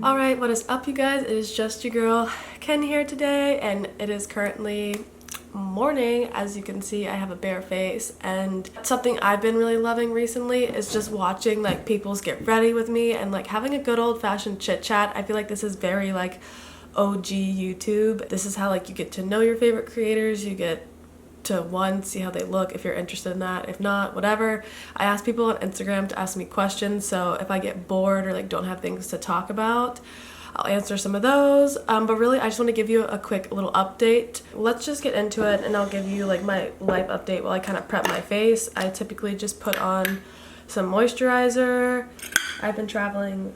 Alright, what is up you guys? It is just your girl Ken here today, and it is currently morning. As you can see, I have a bare face, and something I've been really loving recently is just watching like people's get ready with me and like having a good old-fashioned chit chat. I feel like this is very like OG YouTube. This is how like you get to know your favorite creators. You get to see how they look if you're interested in that. If not, whatever. I ask people on Instagram to ask me questions, so if I get bored or like don't have things to talk about, I'll answer some of those. But really I just want to give you a quick little update. Let's just get into it, and I'll give you like my life update while I kind of prep my face. I typically just put on some moisturizer. I've been traveling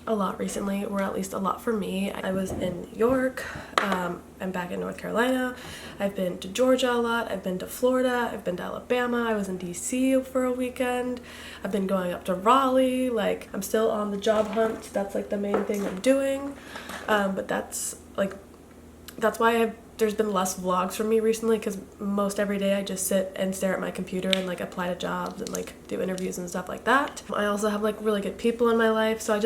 a lot recently, or at least a lot for me. I was in New York, I'm back in North Carolina, I've been to Georgia a lot, I've been to Florida, I've been to Alabama, I was in DC for a weekend, I've been going up to Raleigh. Like, I'm still on the job hunt. That's like the main thing I'm doing, but that's why there's been less vlogs from me recently, because most every day I just sit and stare at my computer and like apply to jobs and like do interviews and stuff like that. I also have like really good people in my life, so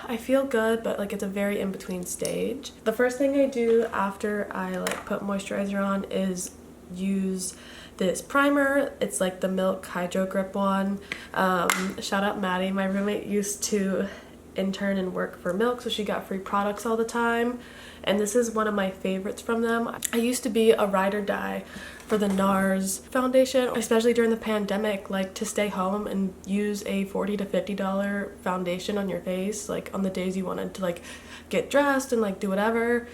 I feel good, but like it's a very in-between stage. The first thing I do after I like put moisturizer on is use this primer. It's like the Milk Hydro Grip one. Shout out Maddie. My roommate used to intern and work for Milk, so she got free products all the time, and this is one of my favorites from them. I used to be a ride or die for the NARS foundation, especially during the pandemic, like to stay home and use a $40 to $50 foundation on your face, like on the days you wanted to like get dressed and like do whatever.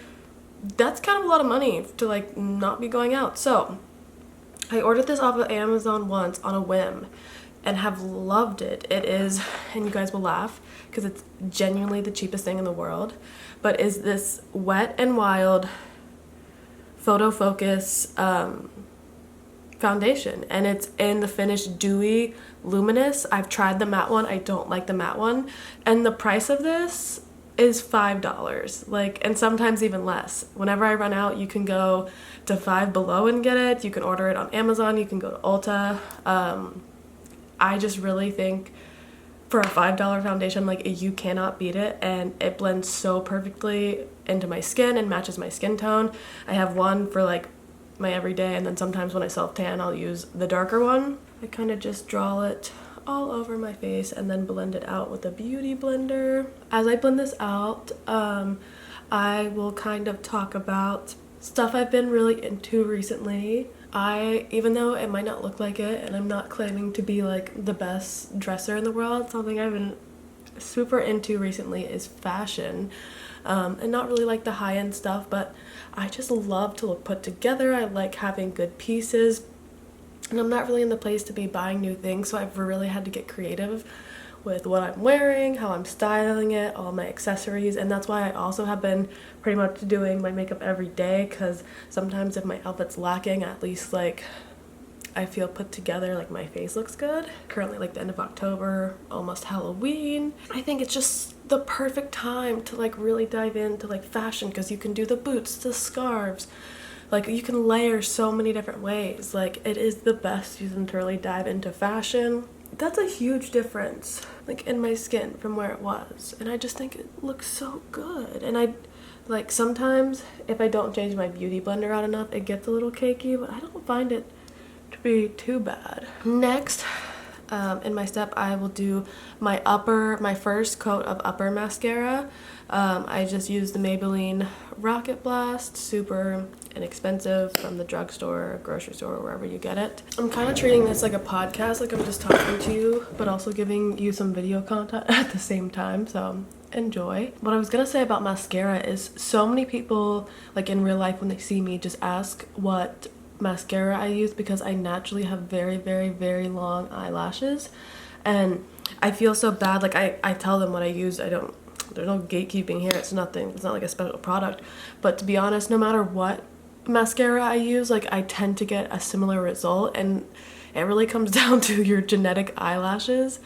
That's kind of a lot of money to like not be going out. So I ordered this off of Amazon once on a whim and have loved it. It is, and you guys will laugh because it's genuinely the cheapest thing in the world, but is this Wet n Wild Photo Focus foundation, and it's in the Finish Dewy Luminous. I've tried the matte one. I don't like the matte one, and the price of this is $5, like, and sometimes even less. Whenever I run out, you can go to Five Below and get it. You can order it on Amazon. You can go to Ulta. I just really think for a $5 foundation, like, you cannot beat it, and it blends so perfectly into my skin and matches my skin tone. I have one for like my everyday, and then sometimes when I self-tan, I'll use the darker one. I kind of just draw it all over my face and then blend it out with a beauty blender. As I blend this out, I will kind of talk about stuff I've been really into recently. Even though it might not look like it, and I'm not claiming to be like the best dresser in the world, something I've been super into recently is fashion. And not really like the high-end stuff, but I just love to look put together. I like having good pieces, and I'm not really in the place to be buying new things, so I've really had to get creative with what I'm wearing, how I'm styling it, all my accessories. And that's why I also have been pretty much doing my makeup every day, because sometimes if my outfit's lacking, at least like I feel put together, like my face looks good. Currently like the end of October, almost Halloween. I think it's just the perfect time to like really dive into like fashion, because you can do the boots, the scarves, like you can layer so many different ways. Like, it is the best season to really dive into fashion. That's a huge difference like in my skin from where it was, and I just think it looks so good. And I like, sometimes if I don't change my beauty blender out enough, it gets a little cakey, but I don't find it to be too bad. Next, in my step, I will do my first coat of upper mascara. I just use the Maybelline Rocket Blast, super inexpensive, from the drugstore, grocery store, wherever you get it. I'm kind of treating this like a podcast, like I'm just talking to you, but also giving you some video content at the same time, so enjoy. What I was gonna say about mascara is, so many people like in real life when they see me just ask what mascara I use, because I naturally have very, very, very long eyelashes, and I feel so bad. Like, I tell them what I use. There's no gatekeeping here. It's not like a special product, but to be honest, no matter what mascara I use, like, I tend to get a similar result, and it really comes down to your genetic eyelashes.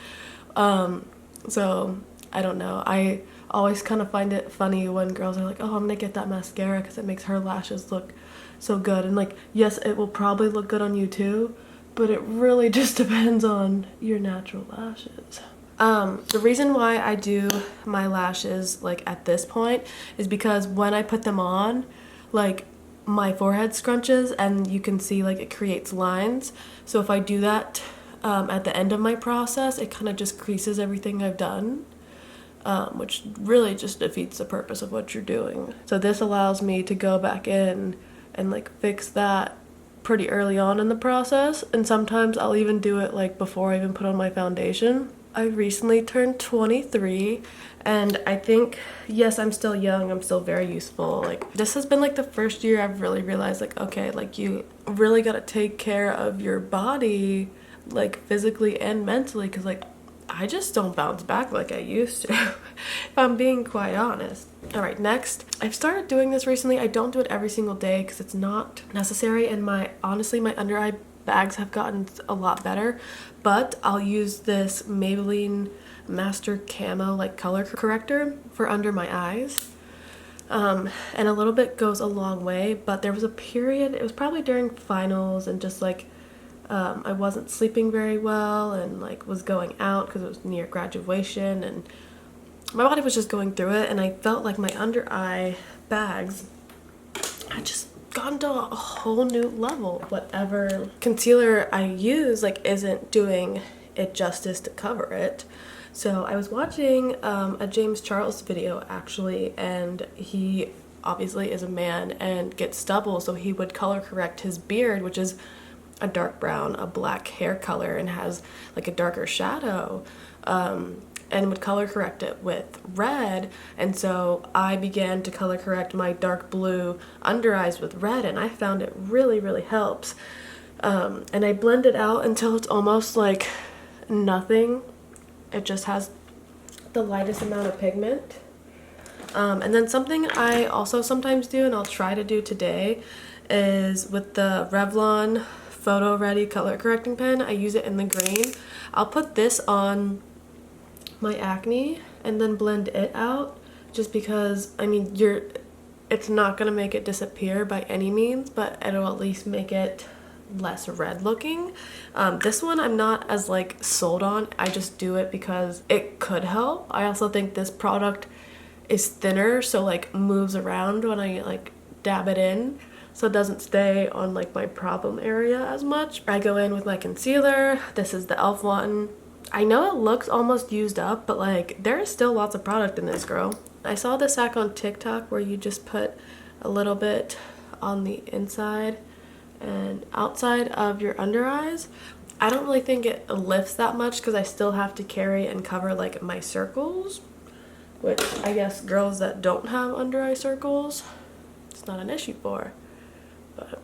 So I don't know, I always kind of find it funny when girls are like, oh, I'm gonna get that mascara because it makes her lashes look so good. And like, yes, it will probably look good on you too, but it really just depends on your natural lashes. The reason why I do my lashes like at this point is because when I put them on, like my forehead scrunches and you can see like it creates lines. So if I do that at the end of my process, it kind of just creases everything I've done, which really just defeats the purpose of what you're doing. So this allows me to go back in and like fix that pretty early on in the process, and sometimes I'll even do it like before I even put on my foundation. I recently turned 23 and I think, yes, I'm still young, I'm still very useful. Like this has been like the first year I've really realized like, okay, like you really gotta take care of your body, like physically and mentally, because like I just don't bounce back like I used to, if I'm being quite honest. All right, next, I've started doing this recently. I don't do it every single day because it's not necessary, and honestly my under eye bags have gotten a lot better, but I'll use this Maybelline Master Camo like color corrector for under my eyes. And a little bit goes a long way, but there was a period, it was probably during finals and just like I wasn't sleeping very well and like was going out because it was near graduation and my body was just going through it, and I felt like my under eye bags had just gone to a whole new level. Whatever concealer I use like isn't doing it justice to cover it. So I was watching a James Charles video actually, and he obviously is a man and gets stubble, so he would color correct his beard, which is a dark brown, a black hair color, and has like a darker shadow, and would color correct it with red. And so I began to color correct my dark blue under eyes with red, and I found it really helps. And I blend it out until it's almost like nothing. It just has the lightest amount of pigment. And then something I also sometimes do, and I'll try to do today, is with the Revlon Photo Ready color correcting pen. I use it in the green. I'll put this on my acne and then blend it out, just because I mean it's not gonna make it disappear by any means, but it'll at least make it less red looking. This one I'm not as like sold on. I just do it because it could help. I also think this product is thinner, so like moves around when I like dab it in, so it doesn't stay on like my problem area as much. I go in with my concealer. This is the e.l.f. one. I know it looks almost used up, but like there is still lots of product in this, girl. I saw this hack on TikTok where you just put a little bit on the inside and outside of your under eyes. I don't really think it lifts that much because I still have to carry and cover like my circles, which I guess girls that don't have under eye circles, it's not an issue for. But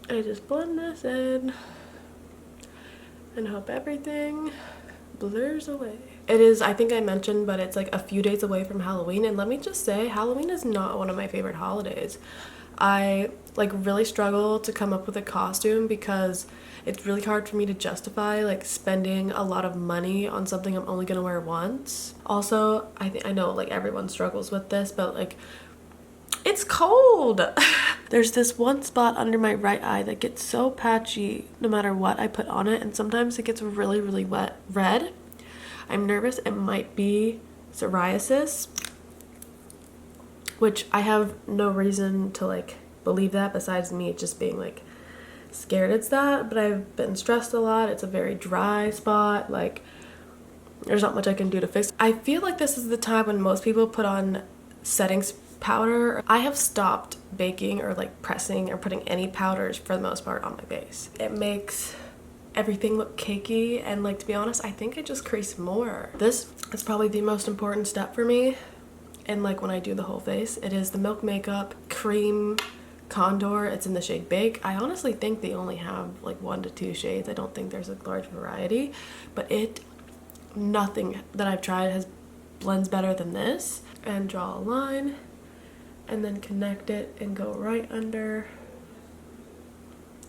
I just blend this in and hope everything blurs away. It is, I think I mentioned, but it's like a few days away from Halloween, and let me just say, Halloween is not one of my favorite holidays. I like really struggle to come up with a costume because it's really hard for me to justify like spending a lot of money on something I'm only gonna wear once. Also, I know like everyone struggles with this, but like it's cold. There's this one spot under my right eye that gets so patchy no matter what I put on it, and sometimes it gets really wet red. I'm nervous it might be psoriasis, which I have no reason to like believe that besides me just being like scared it's that, but I've been stressed a lot. It's a very dry spot. Like there's not much I can do to fix it. I feel like this is the time when most people put on setting powder. I have stopped baking or like pressing or putting any powders for the most part on my face. It makes everything look cakey, and like to be honest, I think it just creases more. This is probably the most important step for me, and like when I do the whole face, it is the Milk Makeup Cream Contour. It's in the shade Bake. I honestly think they only have like 1 to 2 shades. I don't think there's a large variety, but nothing that I've tried has blends better than this. And draw a line and then connect it and go right under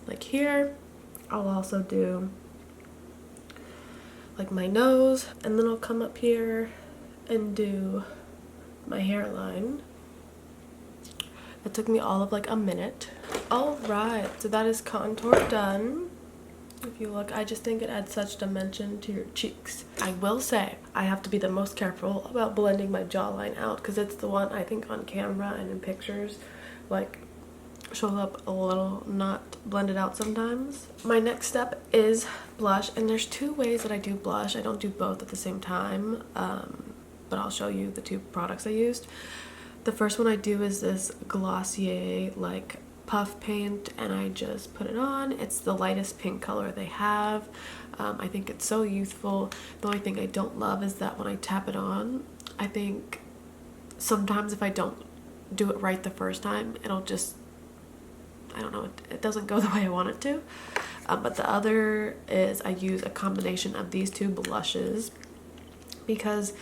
like here. I'll also do like my nose, and then I'll come up here and do my hairline. It took me all of like a minute. All right, so that is contour done. If you look, I just think it adds such dimension to your cheeks. I will say I have to be the most careful about blending my jawline out because it's the one I think on camera and in pictures like shows up a little not blended out sometimes. My next step is blush, and there's two ways that I do blush. I don't do both at the same time, but I'll show you the two products I used. The first one I do is this Glossier like puff paint, and I just put it on. It's the lightest pink color they have. I think it's so youthful. The only thing I don't love is that when I tap it on, I think sometimes if I don't do it right the first time, it'll just, I don't know, it doesn't go the way I want it to. But the other is I use a combination of these two blushes because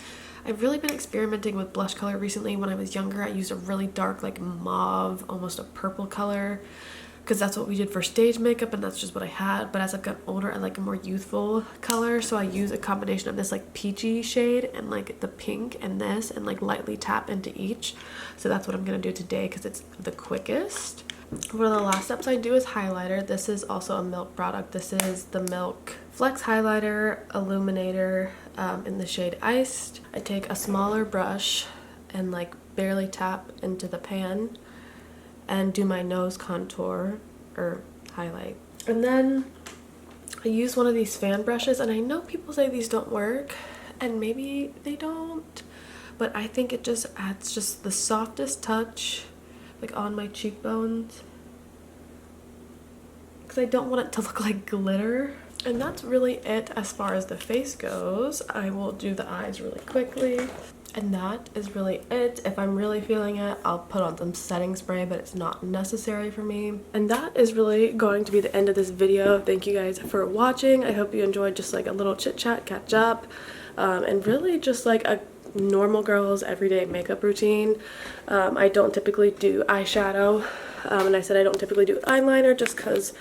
I've really been experimenting with blush color recently. When I was younger, I used a really dark, like mauve, almost a purple color, because that's what we did for stage makeup, and that's just what I had. But as I've gotten older, I like a more youthful color, so I use a combination of this like peachy shade and like the pink and this, and like lightly tap into each. So that's what I'm gonna do today because it's the quickest. One of the last steps I do is highlighter. This is also a Milk product. This is the Milk Flex Highlighter Illuminator in the shade Iced. I take a smaller brush and like barely tap into the pan and do my nose contour or highlight. And then I use one of these fan brushes, and I know people say these don't work, and maybe they don't, but I think it just adds just the softest touch like on my cheekbones because I don't want it to look like glitter. And that's really it as far as the face goes. I will do the eyes really quickly, and that is really it. If I'm really feeling it, I'll put on some setting spray, but it's not necessary for me. And that is really going to be the end of this video. Thank you guys for watching. I hope you enjoyed just like a little chit chat, catch up, and really just like a normal girl's everyday makeup routine. I don't typically do eyeshadow, and I said I don't typically do eyeliner just because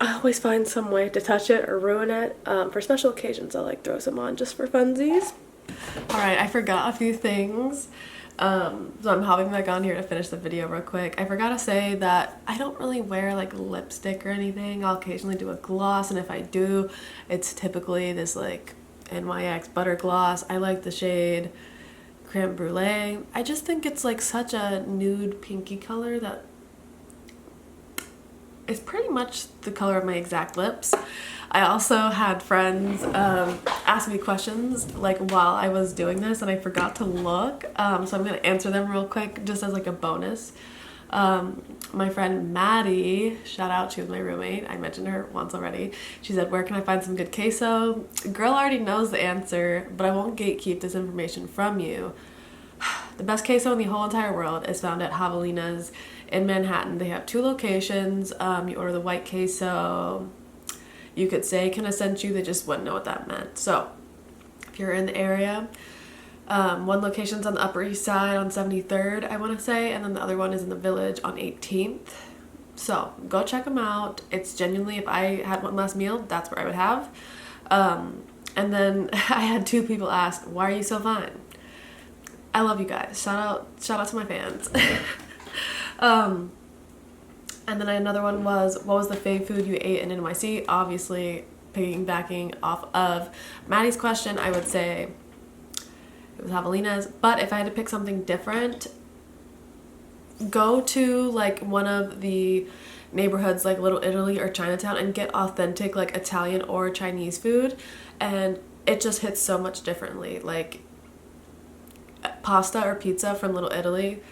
I always find some way to touch it or ruin it. For special occasions, I like throw some on just for funsies. Alright, I forgot a few things, so I'm hopping back on here to finish the video real quick. I forgot to say that I don't really wear like lipstick or anything. I'll occasionally do a gloss, and if I do, it's typically this like NYX butter gloss. I like the shade Creme Brulee. I just think it's like such a nude pinky color that it's pretty much the color of my exact lips. I also had friends ask me questions like while I was doing this, and I forgot to look, so I'm gonna answer them real quick just as like a bonus. My friend Maddie, shout out, she was my roommate, I mentioned her once already. She said, where can I find some good queso? Girl already knows the answer, but I won't gatekeep this information from you. The best queso in the whole entire world is found at Javelina's in Manhattan. They have two locations. You order the white queso. You could say, can I send you? They just wouldn't know what that meant. So if you're in the area, one location's on the Upper East Side on 73rd, I want to say, and then the other one is in the Village on 18th. So go check them out. It's genuinely, if I had one last meal, that's where I would have. And then I had two people ask, why are you so fine? I love you guys. Shout out to my fans. And then another one was, what was the fave food you ate in NYC? Obviously, piggybacking off of Maddie's question, I would say it was Javelina's. But if I had to pick something different, go to like one of the neighborhoods like Little Italy or Chinatown and get authentic like Italian or Chinese food, and it just hits so much differently. Like pasta or pizza from Little Italy,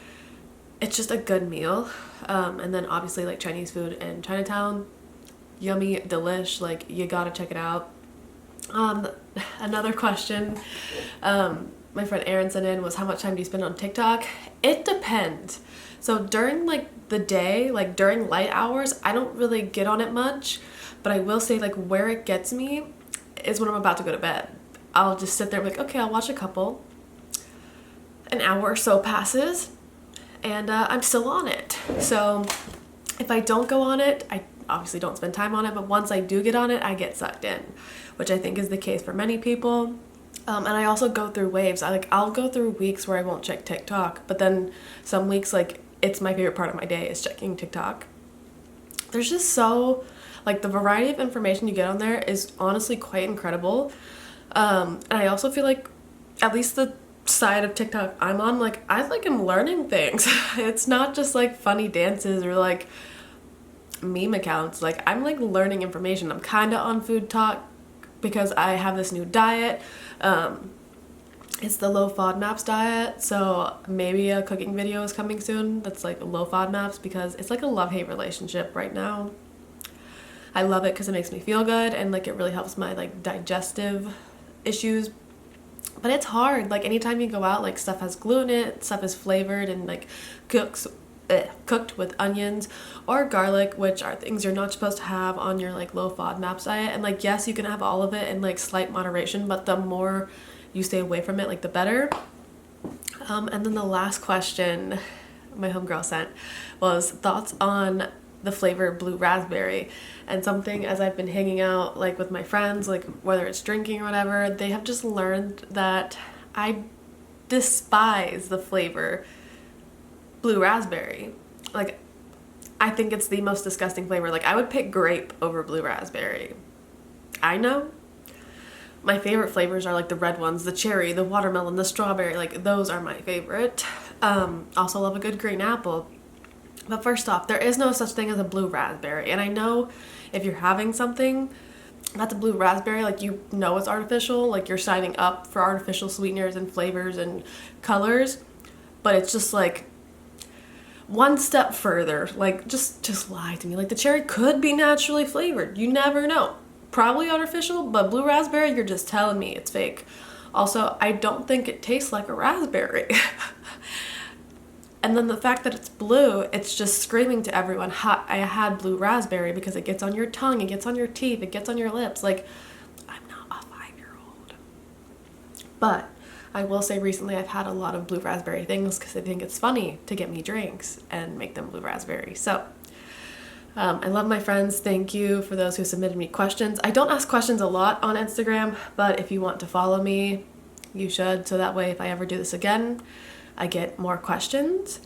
it's just a good meal. And then obviously like Chinese food in Chinatown, yummy, delish, like you gotta check it out. Another question my friend Erin sent in was, how much time do you spend on TikTok? It depends. So during like the day, like during light hours, I don't really get on it much, but I will say like where it gets me is when I'm about to go to bed. I'll just sit there and be like, okay, I'll watch a couple. An hour or so passes and I'm still on it. So if I don't go on it, I obviously don't spend time on it, but once I do get on it, I get sucked in, which I think is the case for many people. And I also go through waves. I'll go through weeks where I won't check TikTok, but then some weeks like it's my favorite part of my day is checking TikTok. There's just so Like the variety of information you get on there is honestly quite incredible. And I also feel like at least the side of TikTok I'm on, like I like am learning things. It's not just like funny dances or like meme accounts. Like I'm like learning information. I'm kind of on food talk because I have this new diet. It's the low FODMAPs diet, so maybe a cooking video is coming soon that's like low FODMAPs because it's like a love-hate relationship right now. I love it because it makes me feel good and like it really helps my like digestive issues, but it's hard. Like anytime you go out, like stuff has gluten in it, stuff is flavored and like cooked with onions or garlic, which are things you're not supposed to have on your like low FODMAPs diet. And like yes, you can have all of it in like slight moderation, but the more you stay away from it, like the better. And then the last question my homegirl sent was thoughts on the flavor blue raspberry. And something as I've been hanging out like with my friends, like whether it's drinking or whatever, they have just learned that I despise the flavor blue raspberry. Like I think it's the most disgusting flavor. Like I would pick grape over blue raspberry. I know. My favorite flavors are like the red ones, the cherry, the watermelon, the strawberry, like those are my favorite. Also love a good green apple. But first off, there is no such thing as a blue raspberry. And I know if you're having something that's a blue raspberry, like you know it's artificial, like you're signing up for artificial sweeteners and flavors and colors. But it's just like one step further, like just lie to me. Like the cherry could be naturally flavored. You never know. Probably artificial, but blue raspberry, you're just telling me it's fake. Also, I don't think it tastes like a raspberry. And then the fact that it's blue, it's just screaming to everyone, I had blue raspberry, because it gets on your tongue, it gets on your teeth, it gets on your lips. Like, I'm not a 5-year-old. But I will say recently I've had a lot of blue raspberry things because I think it's funny to get me drinks and make them blue raspberry. So I love my friends. Thank you for those who submitted me questions. I don't ask questions a lot on Instagram, but if you want to follow me, you should. So that way, if I ever do this again, I get more questions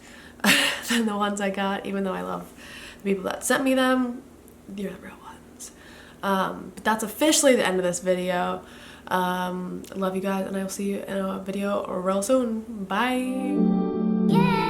than the ones I got, even though I love the people that sent me them. You're the real ones. But that's officially the end of this video. I love you guys, and I will see you in a video real soon. Bye. Yeah.